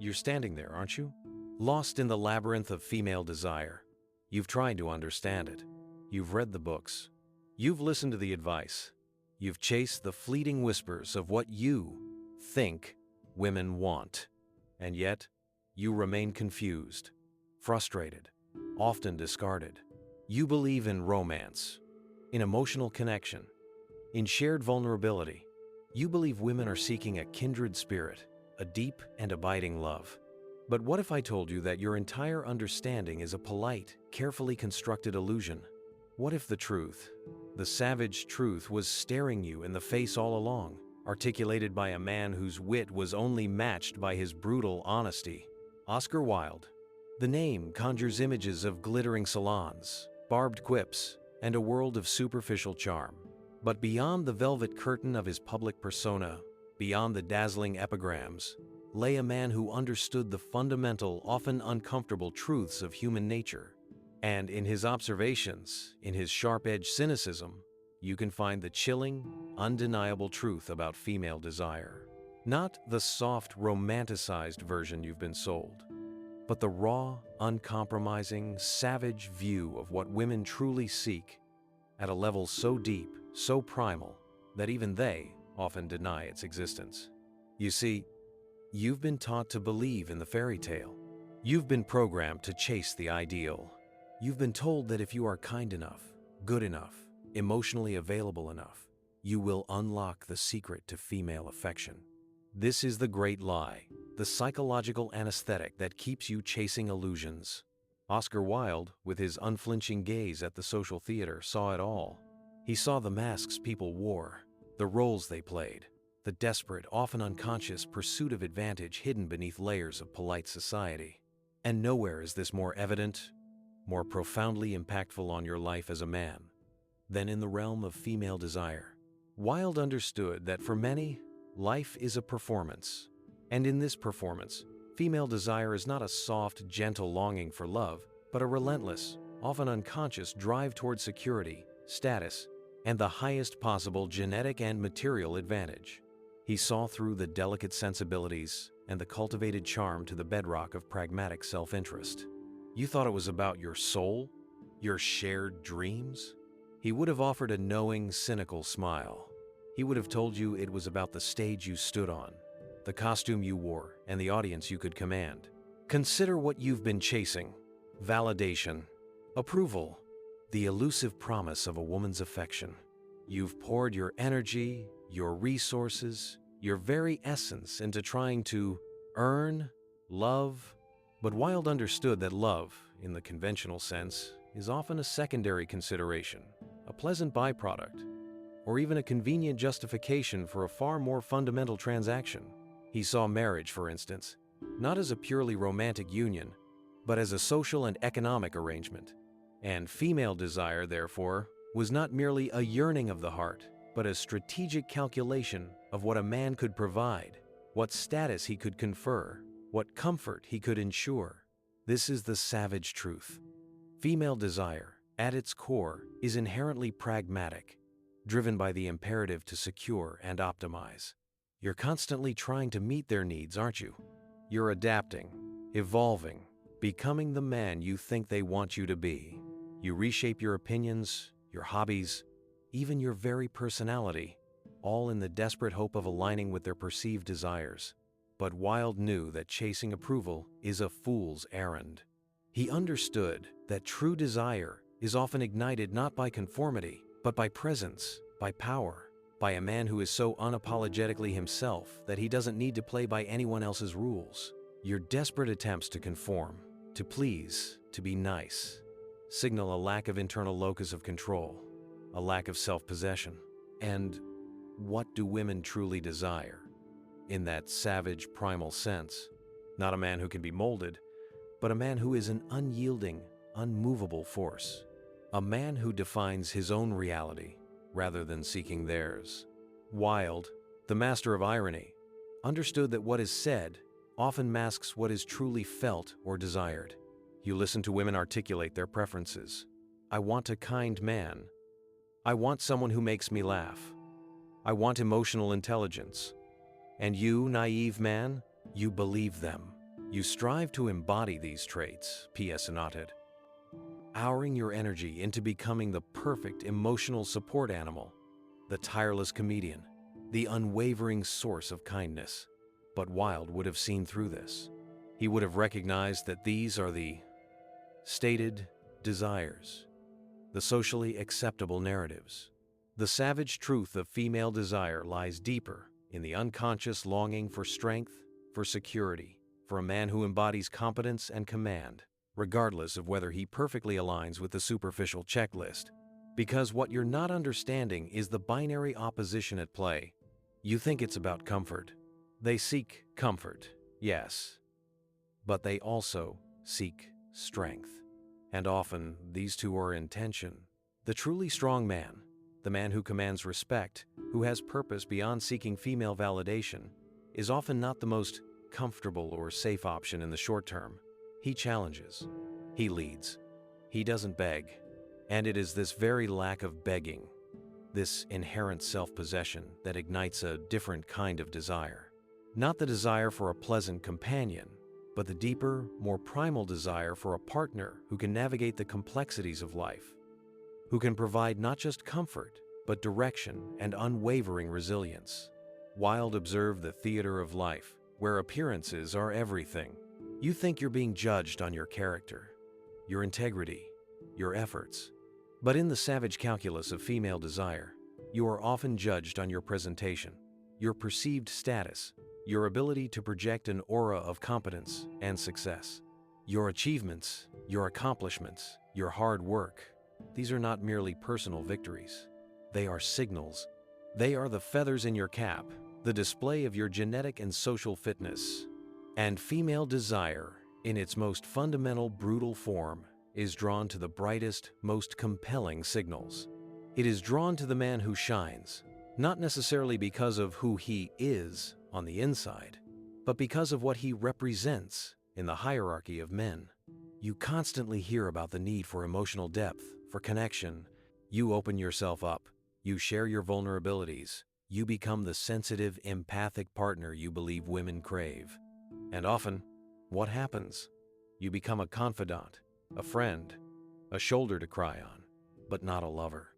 You're standing there, aren't you? Lost in the labyrinth of female desire. You've tried to understand it. You've read the books. You've listened to the advice. You've chased the fleeting whispers of what you think women want. And yet, you remain confused, frustrated, often discarded. You believe in romance, in emotional connection, in shared vulnerability. You believe women are seeking a kindred spirit, a deep and abiding love. But what if I told you that your entire understanding is a polite, carefully constructed illusion? What if the truth, the savage truth, was staring you in the face all along, articulated by a man whose wit was only matched by his brutal honesty? Oscar Wilde. The name conjures images of glittering salons, barbed quips, and a world of superficial charm. But beyond the velvet curtain of his public persona, beyond the dazzling epigrams, lay a man who understood the fundamental, often uncomfortable truths of human nature. And in his observations, in his sharp-edged cynicism, you can find the chilling, undeniable truth about female desire. Not the soft, romanticized version you've been sold, but the raw, uncompromising, savage view of what women truly seek, at a level so deep, so primal, that even they often deny its existence. You see, you've been taught to believe in the fairy tale. You've been programmed to chase the ideal. You've been told that if you are kind enough, good enough, emotionally available enough, you will unlock the secret to female affection. This is the great lie, the psychological anesthetic that keeps you chasing illusions. Oscar Wilde, with his unflinching gaze at the social theater, saw it all. He saw the masks people wore, the roles they played, the desperate, often unconscious pursuit of advantage hidden beneath layers of polite society. And nowhere is this more evident, more profoundly impactful on your life as a man, than in the realm of female desire. Wilde understood that for many, life is a performance. And in this performance, female desire is not a soft, gentle longing for love, but a relentless, often unconscious drive toward security, status, and the highest possible genetic and material advantage. He saw through the delicate sensibilities and the cultivated charm to the bedrock of pragmatic self-interest. You thought it was about your soul, your shared dreams? He would have offered a knowing, cynical smile. He would have told you it was about the stage you stood on, the costume you wore, and the audience you could command. Consider what you've been chasing: validation, approval, the elusive promise of a woman's affection. You've poured your energy, your resources, your very essence into trying to earn love. But Wilde understood that love, in the conventional sense, is often a secondary consideration, a pleasant byproduct, or even a convenient justification for a far more fundamental transaction. He saw marriage, for instance, not as a purely romantic union, but as a social and economic arrangement. And female desire, therefore, was not merely a yearning of the heart, but a strategic calculation of what a man could provide, what status he could confer, what comfort he could ensure. This is the savage truth. Female desire, at its core, is inherently pragmatic, driven by the imperative to secure and optimize. You're constantly trying to meet their needs, aren't you? You're adapting, evolving, becoming the man you think they want you to be. You reshape your opinions, your hobbies, even your very personality, all in the desperate hope of aligning with their perceived desires. But Wilde knew that chasing approval is a fool's errand. He understood that true desire is often ignited not by conformity, but by presence, by power, by a man who is so unapologetically himself that he doesn't need to play by anyone else's rules. Your desperate attempts to conform, to please, to be nice, signal a lack of internal locus of control, a lack of self-possession. And what do women truly desire? In that savage, primal sense, not a man who can be molded, but a man who is an unyielding, unmovable force. A man who defines his own reality rather than seeking theirs. Wilde, the master of irony, understood that what is said often masks what is truly felt or desired. You listen to women articulate their preferences. I want a kind man. I want someone who makes me laugh. I want emotional intelligence. And you, naive man, you believe them. You strive to embody these traits, P.S. Annotated, pouring your energy into becoming the perfect emotional support animal, the tireless comedian, the unwavering source of kindness. But Wilde would have seen through this. He would have recognized that these are the stated desires, the socially acceptable narratives. The savage truth of female desire lies deeper in the unconscious longing for strength, for security, for a man who embodies competence and command, regardless of whether he perfectly aligns with the superficial checklist. Because what you're not understanding is the binary opposition at play. You think it's about comfort. They seek comfort, yes, but they also seek strength. And often, these two are in tension. The truly strong man, the man who commands respect, who has purpose beyond seeking female validation, is often not the most comfortable or safe option in the short term. He challenges. He leads. He doesn't beg. And it is this very lack of begging, this inherent self-possession, that ignites a different kind of desire. Not the desire for a pleasant companion, but the deeper, more primal desire for a partner who can navigate the complexities of life, who can provide not just comfort, but direction and unwavering resilience. Wilde observed the theater of life, where appearances are everything. You think you're being judged on your character, your integrity, your efforts. But in the savage calculus of female desire, you are often judged on your presentation, your perceived status, your ability to project an aura of competence and success. Your achievements, your accomplishments, your hard work, these are not merely personal victories. They are signals. They are the feathers in your cap, the display of your genetic and social fitness. And female desire, in its most fundamental, brutal form, is drawn to the brightest, most compelling signals. It is drawn to the man who shines, not necessarily because of who he is on the inside, but because of what he represents in the hierarchy of men. You constantly hear about the need for emotional depth, for connection. You open yourself up. You share your vulnerabilities. You become the sensitive, empathic partner you believe women crave. And often, what happens? You become a confidant, a friend, a shoulder to cry on, but not a lover.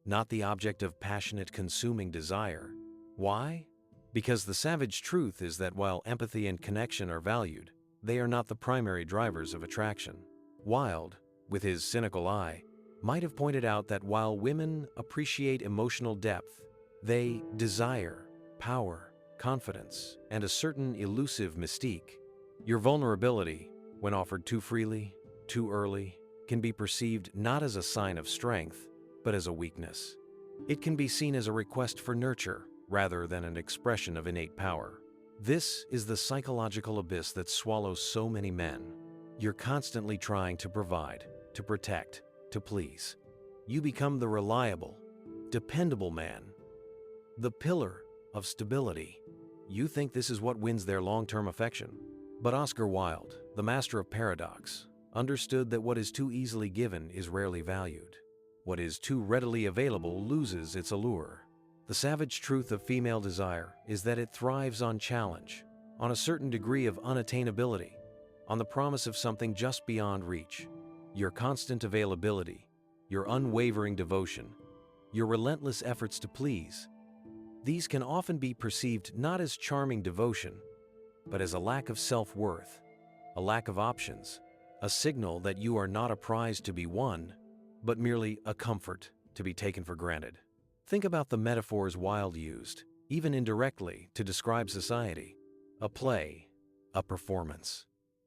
Not the object of passionate, consuming desire. Why? Because the savage truth is that while empathy and connection are valued, they are not the primary drivers of attraction. Wilde, with his cynical eye, might have pointed out that while women appreciate emotional depth, they desire power, confidence, and a certain elusive mystique. Your vulnerability, when offered too freely, too early, can be perceived not as a sign of strength, but as a weakness. It can be seen as a request for nurture, rather than an expression of innate power. This is the psychological abyss that swallows so many men. You're constantly trying to provide, to protect, to please. You become the reliable, dependable man, the pillar of stability. You think this is what wins their long-term affection. But Oscar Wilde, the master of paradox, understood that what is too easily given is rarely valued. What is too readily available loses its allure. The savage truth of female desire is that it thrives on challenge, on a certain degree of unattainability, on the promise of something just beyond reach. Your constant availability, your unwavering devotion, your relentless efforts to please, these can often be perceived not as charming devotion, but as a lack of self-worth, a lack of options, a signal that you are not a prize to be won, but merely a comfort to be taken for granted. Think about the metaphors Wilde used, even indirectly, to describe society. A play, a performance,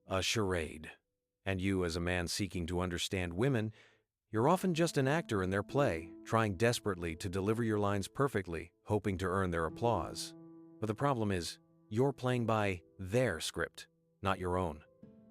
a charade. And you, as a man seeking to understand women, you're often just an actor in their play, trying desperately to deliver your lines perfectly, hoping to earn their applause. But the problem is, you're playing by their script, not your own.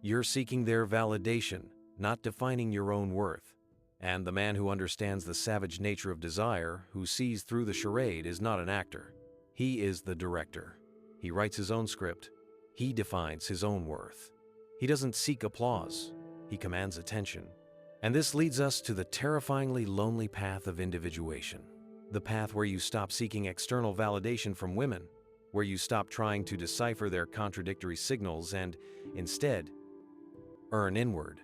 You're seeking their validation, not defining your own worth. And the man who understands the savage nature of desire, who sees through the charade, is not an actor. He is the director. He writes his own script. He defines his own worth. He doesn't seek applause. He commands attention. And this leads us to the terrifyingly lonely path of individuation. The path where you stop seeking external validation from women, where you stop trying to decipher their contradictory signals and, instead, earn inward.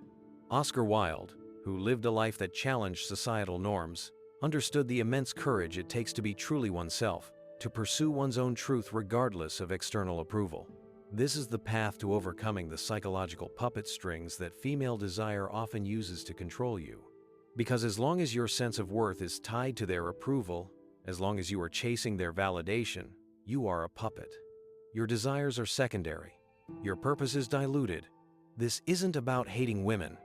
Oscar Wilde, who lived a life that challenged societal norms, understood the immense courage it takes to be truly oneself, to pursue one's own truth regardless of external approval. This is the path to overcoming the psychological puppet strings that female desire often uses to control you. Because as long as your sense of worth is tied to their approval, as long as you are chasing their validation, you are a puppet. Your desires are secondary. Your purpose is diluted. This isn't about hating women.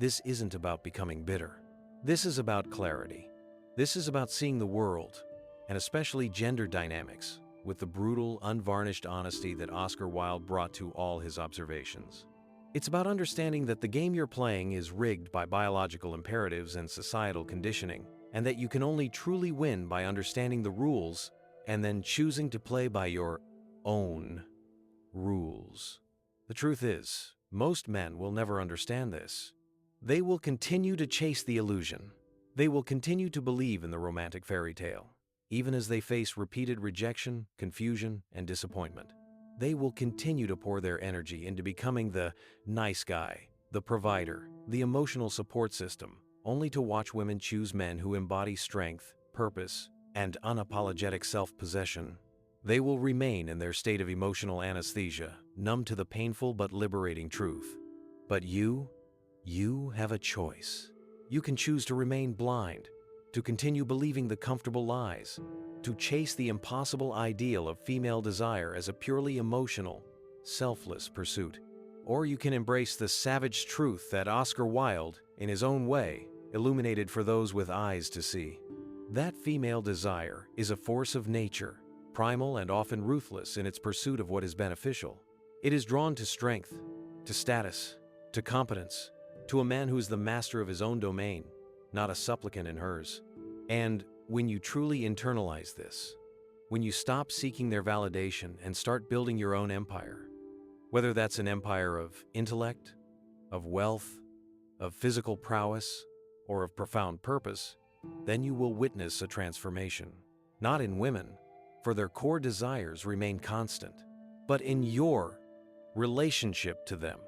This isn't about becoming bitter. This is about clarity. This is about seeing the world, and especially gender dynamics, with the brutal, unvarnished honesty that Oscar Wilde brought to all his observations. It's about understanding that the game you're playing is rigged by biological imperatives and societal conditioning, and that you can only truly win by understanding the rules and then choosing to play by your own rules. The truth is, most men will never understand this. They will continue to chase the illusion. They will continue to believe in the romantic fairy tale, even as they face repeated rejection, confusion, and disappointment. They will continue to pour their energy into becoming the nice guy, the provider, the emotional support system, only to watch women choose men who embody strength, purpose, and unapologetic self-possession. They will remain in their state of emotional anesthesia, numb to the painful but liberating truth. But you have a choice. You can choose to remain blind, to continue believing the comfortable lies, to chase the impossible ideal of female desire as a purely emotional, selfless pursuit. Or you can embrace the savage truth that Oscar Wilde, in his own way, illuminated for those with eyes to see. That female desire is a force of nature, primal and often ruthless in its pursuit of what is beneficial. It is drawn to strength, to status, to competence, to a man who is the master of his own domain, not a supplicant in hers. And when you truly internalize this, when you stop seeking their validation and start building your own empire, whether that's an empire of intellect, of wealth, of physical prowess, or of profound purpose, then you will witness a transformation. Not in women, for their core desires remain constant, but in your relationship to them.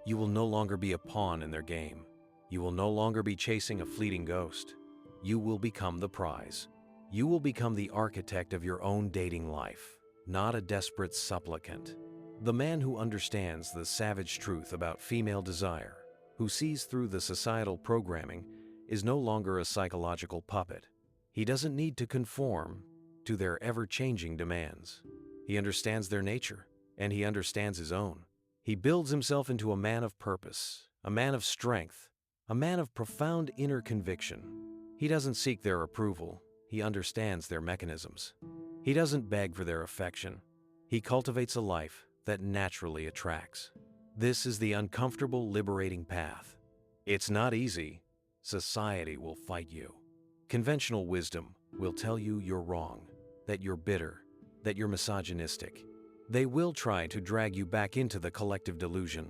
You will no longer be a pawn in their game. You will no longer be chasing a fleeting ghost. You will become the prize. You will become the architect of your own dating life, not a desperate supplicant. The man who understands the savage truth about female desire, who sees through the societal programming, is no longer a psychological puppet. He doesn't need to conform to their ever-changing demands. He understands their nature, and he understands his own. He builds himself into a man of purpose, a man of strength, a man of profound inner conviction. He doesn't seek their approval. He understands their mechanisms. He doesn't beg for their affection. He cultivates a life that naturally attracts. This is the uncomfortable, liberating path. It's not easy. Society will fight you. Conventional wisdom will tell you you're wrong, that you're bitter, that you're misogynistic. They will try to drag you back into the collective delusion,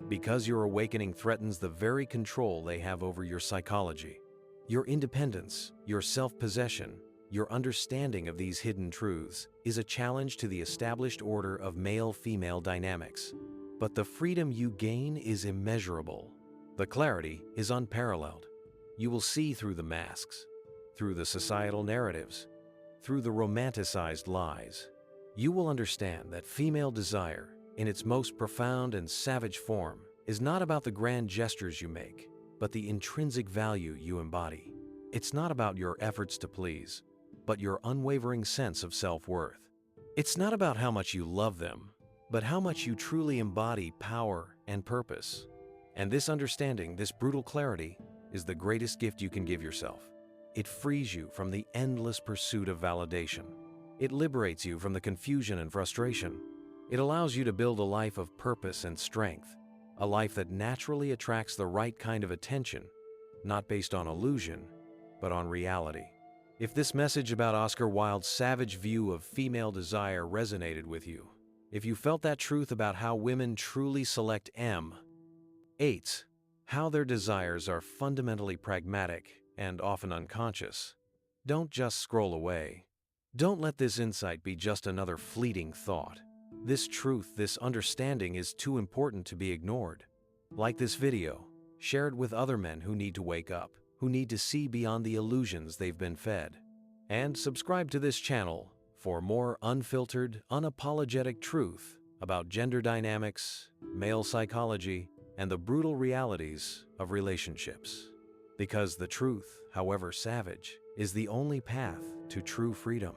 because your awakening threatens the very control they have over your psychology. Your independence, your self-possession, your understanding of these hidden truths is a challenge to the established order of male-female dynamics. But the freedom you gain is immeasurable. The clarity is unparalleled. You will see through the masks, through the societal narratives, through the romanticized lies. You will understand that female desire, in its most profound and savage form, is not about the grand gestures you make, but the intrinsic value you embody. It's not about your efforts to please, but your unwavering sense of self-worth. It's not about how much you love them, but how much you truly embody power and purpose. And this understanding, this brutal clarity, is the greatest gift you can give yourself. It frees you from the endless pursuit of validation. It liberates you from the confusion and frustration. It allows you to build a life of purpose and strength, a life that naturally attracts the right kind of attention, not based on illusion, but on reality. If this message about Oscar Wilde's savage view of female desire resonated with you, if you felt that truth about how women truly select M8, how their desires are fundamentally pragmatic and often unconscious, don't just scroll away. Don't let this insight be just another fleeting thought. This truth, this understanding is too important to be ignored. Like this video, share it with other men who need to wake up, who need to see beyond the illusions they've been fed. And subscribe to this channel for more unfiltered, unapologetic truth about gender dynamics, male psychology, and the brutal realities of relationships. Because the truth, however savage, is the only path to true freedom.